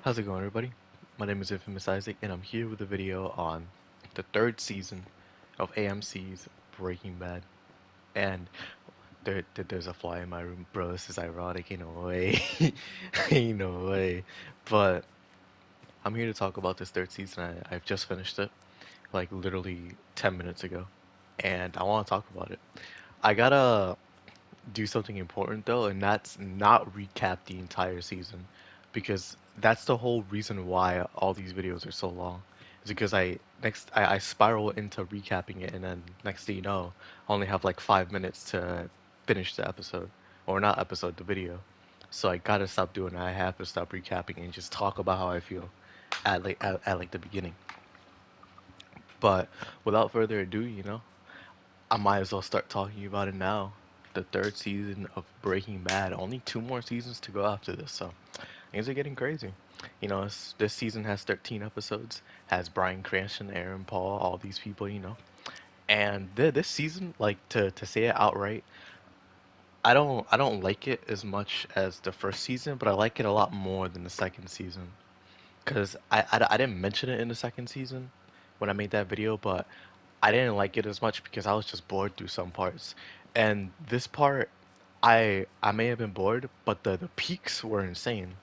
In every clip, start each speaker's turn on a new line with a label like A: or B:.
A: How's it going, everybody? My name is Infamous Isaac, and I'm here with a video on the third season of AMC's Breaking Bad. And there's a fly in my room, bro. This is ironic in a way, in a way. But I'm here to talk about this third season. I've just finished it, like literally 10 minutes ago, and I want to talk about it. I gotta do something important though, and that's not recap the entire season because that's the whole reason why all these videos are so long. Is because I spiral into recapping it, and then next thing you know, I only have like 5 minutes to finish the episode, or not episode, the video. So I gotta stop doing that. I have to stop recapping and just talk about how I feel at like the beginning. But without further ado, I might as well start talking about it now. The third season of Breaking Bad. Only two more seasons to go after this, so things are getting crazy. This season has 13 episodes, has Bryan Cranston, Aaron Paul, all these people, And this season, like to say it outright, I don't like it as much as the first season, but I like it a lot more than the second season. Cause I didn't mention it in the second season when I made that video, but I didn't like it as much because I was just bored through some parts. And this part, I may have been bored, but the peaks were insane.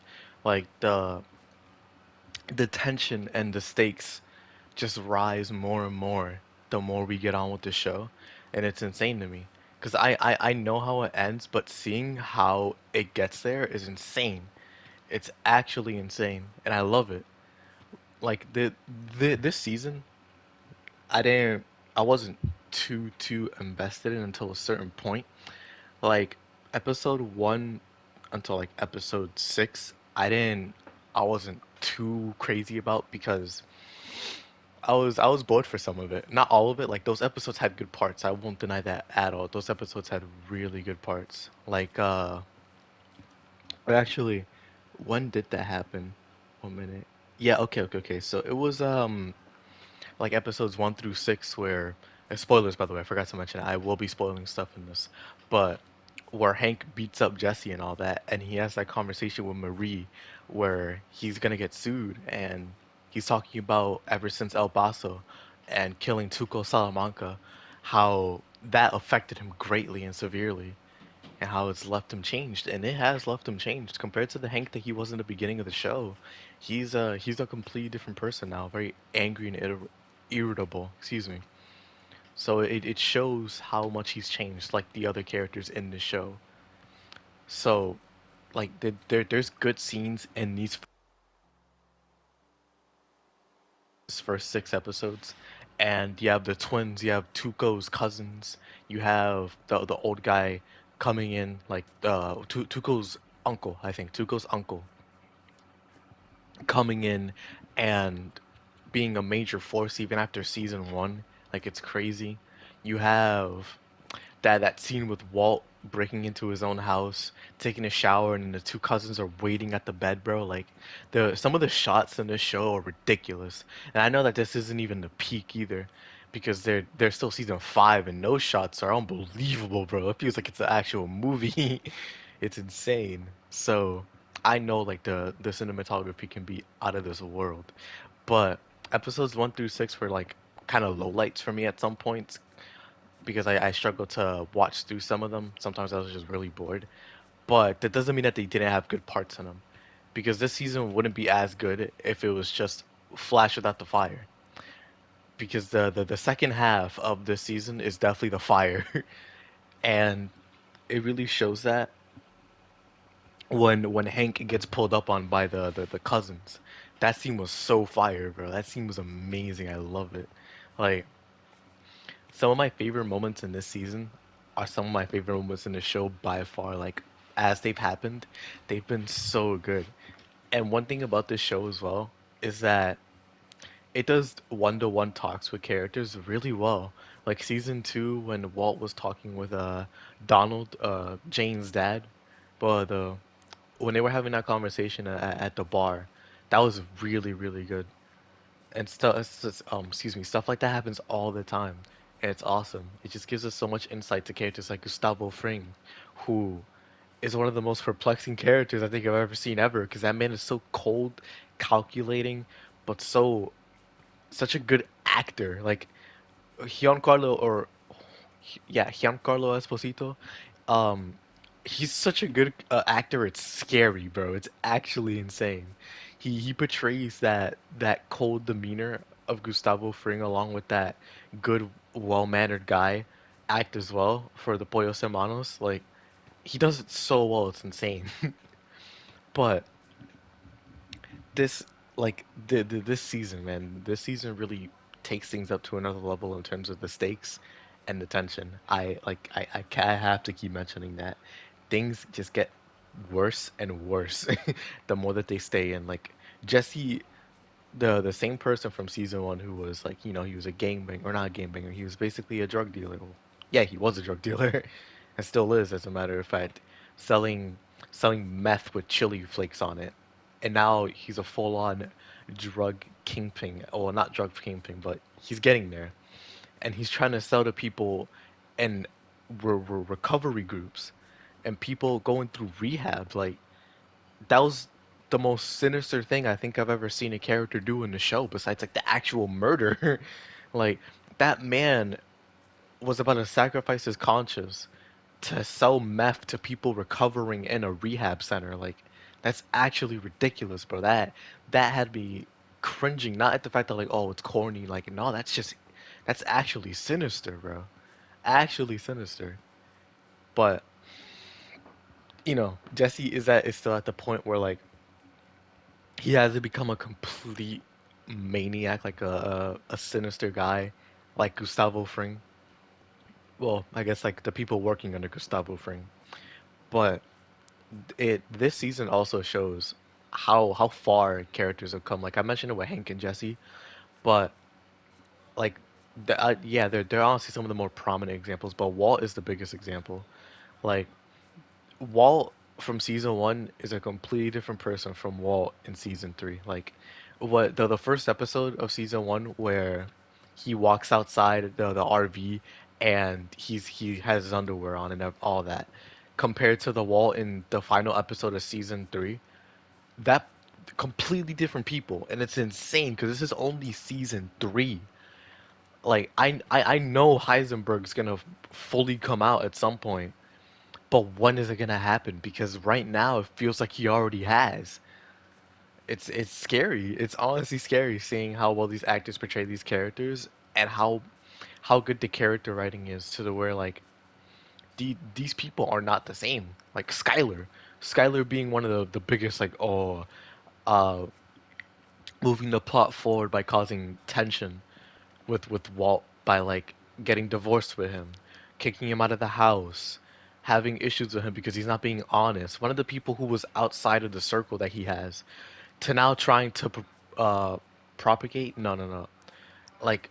A: Like the tension and the stakes just rise more and more the more we get on with the show, and it's insane to me. Because I know how it ends, but seeing how it gets there is insane. It's actually insane, and I love it. Like this season, I didn't I wasn't too invested in until a certain point. Like episode 1 until like episode 6, I wasn't too crazy about because I was bored for some of it. Not all of it. Like those episodes had good parts. I won't deny that at all. Those episodes had really good parts. Actually, when did that happen? 1 minute. Yeah, okay. So it was like episodes 1 through 6 where spoilers, by the way, I forgot to mention, I will be spoiling stuff in this, but where Hank beats up Jesse and all that, and he has that conversation with Marie where he's gonna get sued, and he's talking about ever since El Paso and killing Tuco Salamanca, how that affected him greatly and severely, and how it's left him changed, and it has left him changed compared to the Hank that he was in the beginning of the show. He's a completely different person now, very angry and irritable. Excuse me. So it shows how much he's changed, like the other characters in the show. So like there's good scenes in these first 6 episodes, and you have the twins, you have Tuco's cousins, you have the old guy coming in, like Tuco's uncle, I think Tuco's uncle coming in and being a major force even after season 1. Like it's crazy. You have that scene with Walt breaking into his own house, taking a shower, and the two cousins are waiting at the bed, bro. Like the some of the shots in this show are ridiculous. And I know that this isn't even the peak either, because they're still season 5, and those shots are unbelievable, bro. It feels like it's an actual movie. It's insane. So I know like the cinematography can be out of this world, but episodes 1 through 6 were like kind of lowlights for me at some points because I struggled to watch through some of them. Sometimes I was just really bored. But that doesn't mean that they didn't have good parts in them. Because this season wouldn't be as good if it was just Flash without the fire. Because the second half of this season is definitely the fire. And it really shows that when Hank gets pulled up on by the cousins. That scene was so fire, bro. That scene was amazing. I love it. Like some of my favorite moments in this season are some of my favorite moments in the show by far. Like as they've happened, they've been so good. And one thing about this show as well is that it does one-to-one talks with characters really well. Like season 2 when Walt was talking with Donald, Jane's dad, but when they were having that conversation at the bar, that was really good. And stuff, excuse me, stuff like that happens all the time, and it's awesome. It just gives us so much insight to characters like Gustavo Fring, who is one of the most perplexing characters I think I've ever seen ever, because that man is so cold calculating, but such a good actor. Like Giancarlo or yeah, Giancarlo Esposito. Um, he's such a good actor. It's scary, bro. It's actually insane. He portrays that cold demeanor of Gustavo Fring along with that good, well-mannered guy act as well for the Pollos Hermanos. Like he does it so well. It's insane. But this this season, man, this season really takes things up to another level in terms of the stakes and the tension. I have to keep mentioning that things just get worse and worse the more that they stay in. Like Jesse, the same person from season one who was like, he was a gangbanger or not a gangbanger. He was basically a drug dealer. Well, yeah, he was a drug dealer, and still is, as a matter of fact, selling selling meth with chili flakes on it. And now he's a full-on drug kingpin. Well, not drug kingpin, but he's getting there. And he's trying to sell to people in recovery groups and people going through rehab. Like that was the most sinister thing I think I've ever seen a character do in the show, besides like the actual murder. Like that man was about to sacrifice his conscience to sell meth to people recovering in a rehab center. Like that's actually ridiculous, bro. That had me cringing, not at the fact that like, oh, it's corny. Like, no, that's actually sinister, bro. Actually sinister. But Jesse is still at the point where like he hasn't become a complete maniac, like a sinister guy, like Gustavo Fring. Well, I guess like the people working under Gustavo Fring. But it this season also shows how far characters have come. Like I mentioned it with Hank and Jesse, but like yeah, they're honestly some of the more prominent examples. But Walt is the biggest example. Like Walt from season one is a completely different person from Walt in season three. Like what the first episode of season one where he walks outside the RV and he has his underwear on and all that, compared to the Walt in the final episode of season three, that completely different people, and it's insane because this is only season three. Like I know Heisenberg's gonna fully come out at some point, but when is it gonna happen? Because right now it feels like he already has. It's scary. It's honestly scary seeing how well these actors portray these characters and how good the character writing is to the where like these people are not the same. Like Skylar being one of the biggest like uh moving the plot forward by causing tension with Walt by like getting divorced with him, kicking him out of the house, having issues with him because he's not being honest. One of the people who was outside of the circle that he has to now trying to uh propagate. No, no, no. Like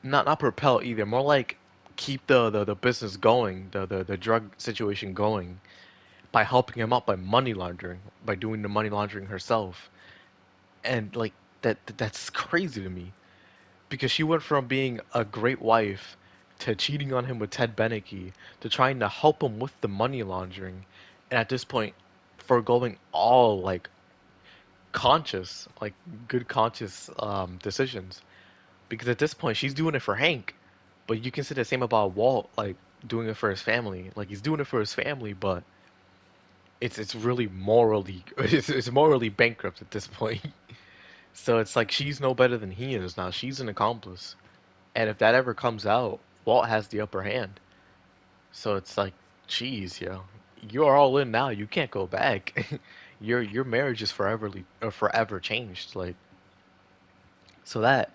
A: not propel either. More like keep the business going, the drug situation going by helping him out by money laundering, by doing the money laundering herself. And like that's crazy to me because she went from being a great wife to cheating on him with Ted Beneke to trying to help him with the money laundering, and at this point, foregoing all like conscious, like good conscious decisions. Because at this point, she's doing it for Hank, but you can say the same about Walt, like doing it for his family. Like he's doing it for his family, but it's really morally it's morally bankrupt at this point. So it's like she's no better than he is now. She's an accomplice. And if that ever comes out, Walt has the upper hand. So it's like, geez, you're all in now. You can't go back. Your marriage is forever changed. Like so that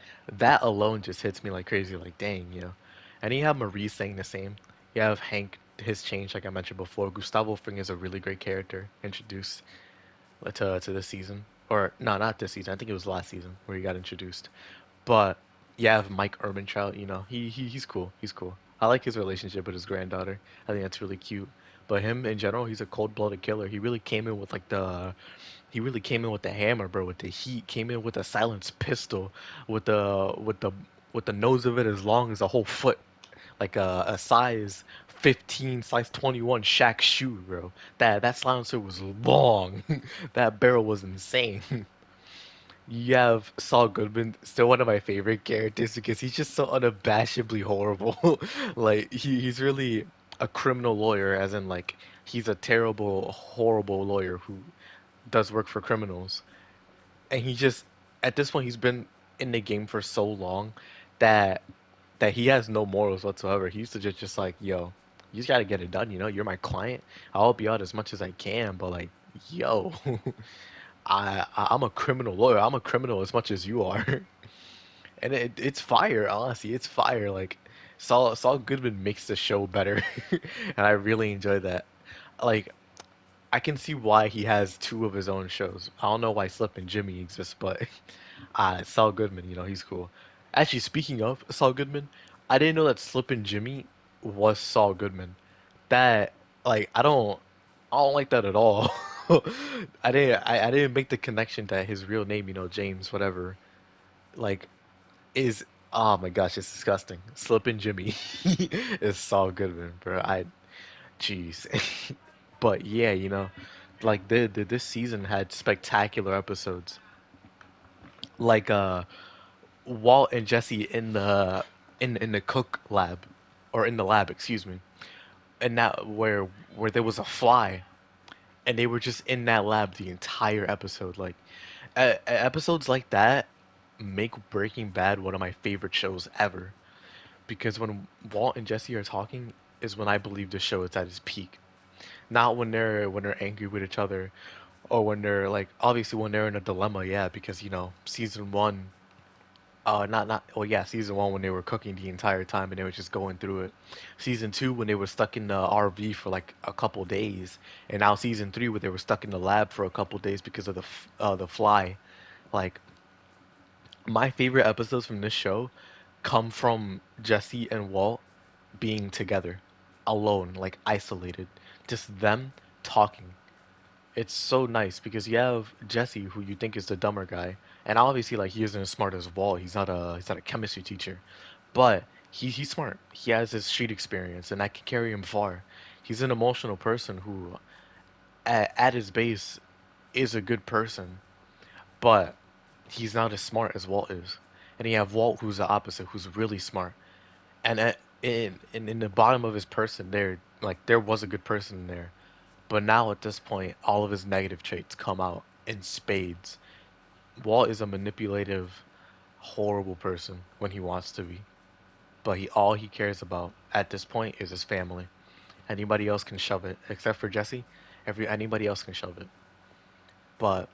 A: alone just hits me like crazy. Like dang. And you have Marie saying the same. You have Hank his change, like I mentioned before. Gustavo Fring is a really great character introduced to this season, or no, not this season. I think it was last season where he got introduced. But you have Mike Ehrmantraut, he's cool. He's cool. I like his relationship with his granddaughter. I think that's really cute. But him in general, he's a cold-blooded killer. He really came in with the hammer, bro, with the heat. Came in with a silenced pistol, with the nose of it as long as a whole foot. like a size 15, size 21 Shaq shoe, bro. That silencer was long. That barrel was insane. You have Saul Goodman, still one of my favorite characters because he's just so unabashedly horrible. Like he's really a criminal lawyer, as in like he's a terrible, horrible lawyer who does work for criminals. And he just at this point he's been in the game for so long that he has no morals whatsoever. He used to just like, yo, you just gotta get it done, you know? You're my client. I'll help you out as much as I can, but like, yo, I'm a criminal lawyer. I'm a criminal as much as you are. And it's fire, honestly. It's fire. Like Saul Goodman makes the show better. And I really enjoy that. Like I can see why he has two of his own shows. I don't know why Slip and Jimmy exists, but Saul Goodman, you know, he's cool. Actually, speaking of Saul Goodman, I didn't know that Slip and Jimmy was Saul Goodman. That like I don't like that at all. I didn't make the connection that his real name, you know, James, whatever, like is oh my gosh, it's disgusting. Slip and Jimmy is Saul Goodman, bro. I jeez. But yeah, you know, like this season had spectacular episodes. Like Walt and Jesse in the in the cook lab or in the lab, excuse me. And that where there was a fly and they were just in that lab the entire episode. Like episodes like that make Breaking Bad one of my favorite shows ever because when Walt and Jesse are talking is when I believe the show is at its peak. Not when they're angry with each other or when they're like obviously when they're in a dilemma, yeah, because you know, season 1 not well, yeah, season 1 when they were cooking the entire time and they were just going through it. Season 2 when they were stuck in the RV for like a couple days, and now season 3 where they were stuck in the lab for a couple days because of the fly. Like my favorite episodes from this show come from Jesse and Walt being together, alone, like isolated, just them talking. It's so nice because you have Jesse, who you think is the dumber guy, and obviously like he isn't as smart as Walt. He's not a chemistry teacher, but he's smart. He has his street experience, and that can carry him far. He's an emotional person who, at his base, is a good person, but he's not as smart as Walt is. And you have Walt, who's the opposite, who's really smart. And in the bottom of his person, there was a good person there, but now at this point, all of his negative traits come out in spades. Walt is a manipulative, horrible person when he wants to be, but he all he cares about at this point is his family. Anybody else can shove it, except for Jesse. Anybody else can shove it. But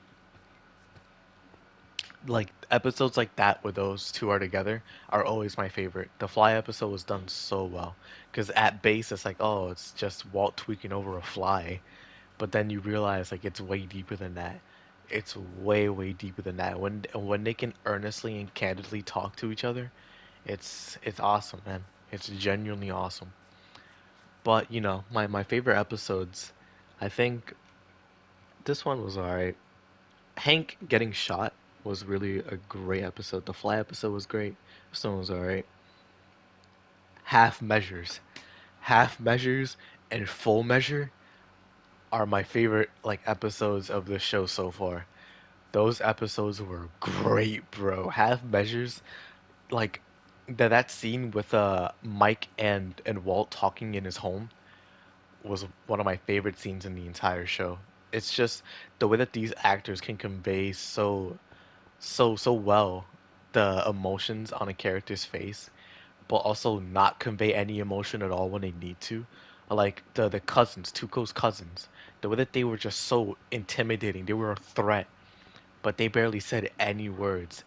A: like episodes like that where those two are together are always my favorite. The Fly episode was done so well because at base it's like, oh, it's just Walt tweaking over a fly, but then you realize like it's way deeper than that. It's way deeper than that. When they can earnestly and candidly talk to each other, it's awesome, man. It's genuinely awesome. But you know, my favorite episodes, I think this one was alright. Hank getting shot was really a great episode. The Fly episode was great. This one was alright. Half measures, half measures, and full measure are my favorite like episodes of the show so far. Those episodes were great, bro. Half measures, like that scene with Mike and Walt talking in his home was one of my favorite scenes in the entire show. It's just the way that these actors can convey so well the emotions on a character's face, but also not convey any emotion at all when they need to. Like the cousins, Tuco's cousins, the way that they were just so intimidating. They were a threat, but they barely said any words,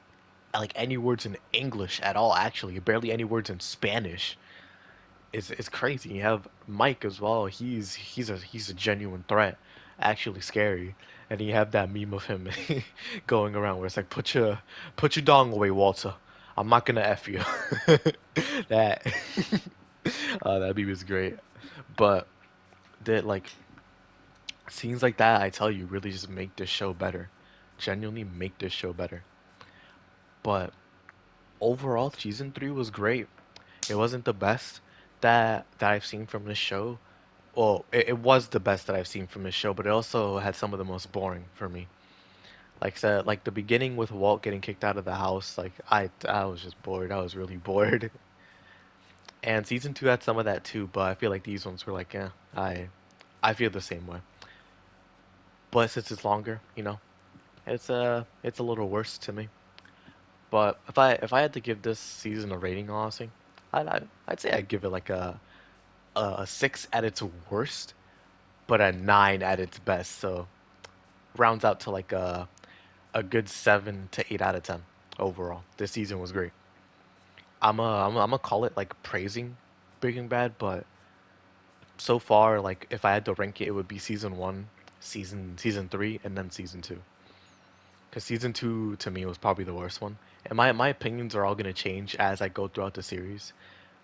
A: like any words in English at all. Actually, barely any words in Spanish. It's crazy. You have Mike as well. He's a genuine threat, actually scary. And you have that meme of him going around where it's like, put your dong away, Walter. I'm not gonna f you. That that meme is great. But that like scenes like that, I tell you, really just make this show better. Genuinely make this show better. But overall, season 3 was great. It wasn't the best. that I've seen from this show, well, it was the best that I've seen from this show, but it also had some of the most boring for me. Like I said, like the beginning with Walt getting kicked out of the house, like I was just bored. I was really bored. And season two had some of that too, but I feel like these ones were like, yeah, I feel the same way. But since it's longer, it's a little worse to me. But if I had to give this season a rating, honestly, I'd say I'd give it like a 6 at its worst, but a 9 at its best. So rounds out to like a good 7 to 8 out of 10 overall. This season was great. I'm gonna call it like praising Breaking Bad, but so far, like if I had to rank it, it would be season one, season three, and then season two. Because season two to me was probably the worst one. And my opinions are all gonna change as I go throughout the series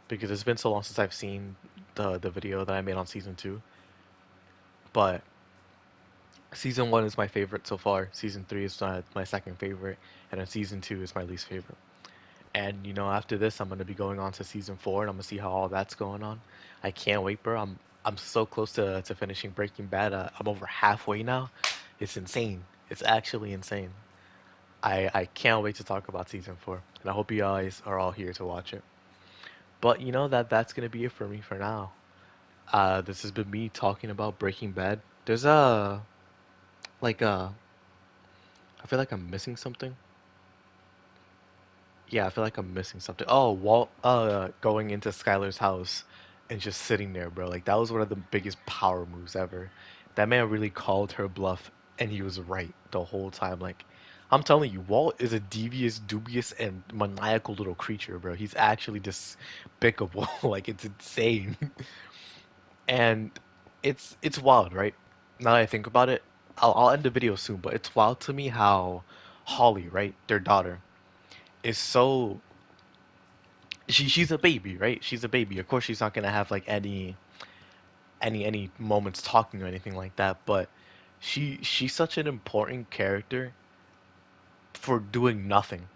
A: because it's been so long since I've seen the video that I made on season two. But season one is my favorite so far. Season three is my second favorite, and then season two is my least favorite. And after this, I'm gonna be going on to season four, and I'm gonna see how all that's going on. I can't wait, bro. I'm so close to finishing Breaking Bad. I'm over halfway now. It's insane. It's actually insane. I can't wait to talk about season four, and I hope you guys are all here to watch it. But that's gonna be it for me for now. This has been me talking about Breaking Bad. There's like I feel like I'm missing something. Yeah, I feel like I'm missing something. Oh, Walt going into Skylar's house and just sitting there, bro. Like that was one of the biggest power moves ever. That man really called her bluff and he was right the whole time. Like I'm telling you, Walt is a devious, dubious, and maniacal little creature, bro. He's actually despicable. Like it's insane. And it's wild, right? Now that I think about it, I'll end the video soon, but it's wild to me how Holly, right, their daughter, is so she's a baby, right? She's a baby. Of course, she's not gonna have like any moments talking or anything like that. But she's such an important character for doing nothing,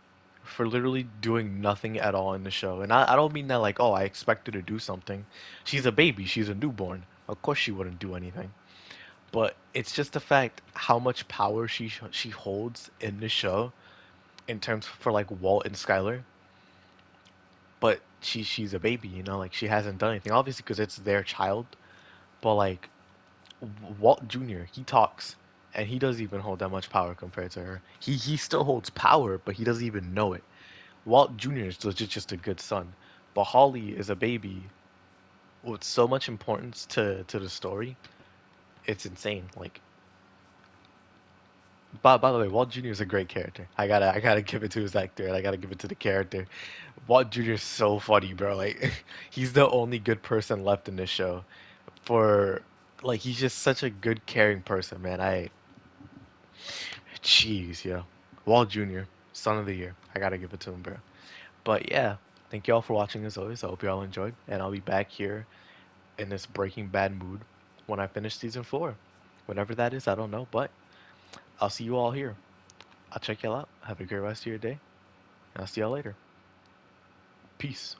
A: for literally doing nothing at all in the show. And I don't mean that like, oh, I expect her to do something. She's a baby. She's a newborn. Of course, she wouldn't do anything. But it's just the fact how much power she holds in the show in terms for like Walt and Skylar. But she's a baby, like she hasn't done anything. Obviously, because it's their child. But like Walt Jr., he talks, and he doesn't even hold that much power compared to her. He still holds power, but he doesn't even know it. Walt Jr. is legit just a good son, but Holly is a baby with so much importance to the story. It's insane. Like, by the way, Walt Jr. is a great character. I gotta give it to his actor, and I gotta give it to the character. Walt Jr. is so funny, bro. Like, he's the only good person left in this show. For like, he's just such a good, caring person, man. Jeez, yeah. Walt Jr., son of the year. I gotta give it to him, bro. But yeah, thank you all for watching as always. I hope you all enjoyed, and I'll be back here in this Breaking Bad mood when I finish season four. Whenever that is, I don't know, but I'll see you all here. I'll check y'all out. Have a great rest of your day, and I'll see y'all later. Peace.